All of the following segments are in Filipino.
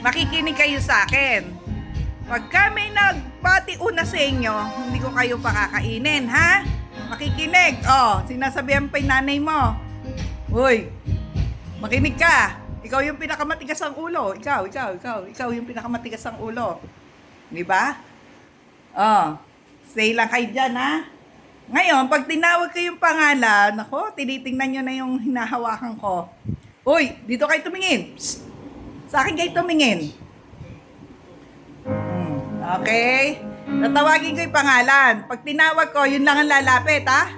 makikinig kayo sa akin. Pagka may nagbati una sa inyo, hindi ko kayo pakakainin, ha? Makikinig. Oh, sinasabihan pa yung nanay mo. Uy, makinig ka. Ikaw yung pinakamatigas ang ulo. Ikaw yung pinakamatigas ang ulo. Di ba? Oh, stay lang kayo dyan, ha? Ngayon, pag tinawag ko yung pangalan, ako, tinitingnan nyo na yung hinahawakan ko. Uy, dito kayo tumingin. Psst. Sa akin kayo tumingin. Okay? Tatawagin ko yung pangalan. Pag tinawag ko, yun lang ang lalapit, ha?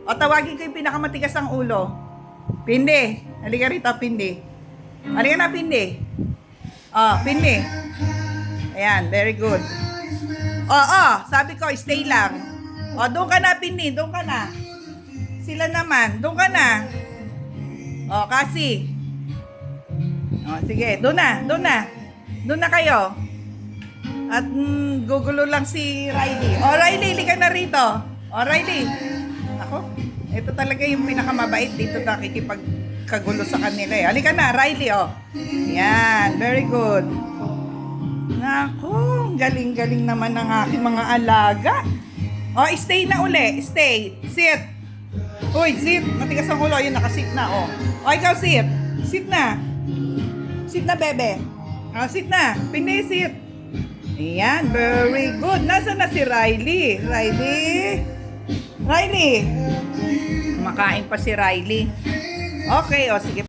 O tawagin ko yung pinakamatigas ang ulo. Pindi. Halika rito, Pindi. Halika na, Pindi. Oh, Pindi. Ayan, very good. Sabi ko, stay lang. O, doon ka na, Pindi. Doon ka na. Sila naman. Doon ka na. O, kasi. O, sige. Doon na. Doon na. Doon na kayo. At gugulo lang si Riley. O, Riley, lika na rito. O, Riley. Ako, ito talaga yung pinakamabait dito nakikipagkagulo sa kanila eh. Halika na, Riley, o. Yan, very good. Naku, galing-galing naman ng aking mga alaga. O, stay na uli. Stay. Sit. Uy, sit. Matigas ang ulo. Yun, nakasit na, o. O, ikaw, sit. Sit na. Sit na, bebe. O, sit na. Pindi, sit. Ayan, very good. Nasaan na si Riley? Riley! Kumakain pa si Riley. Okay, o sige.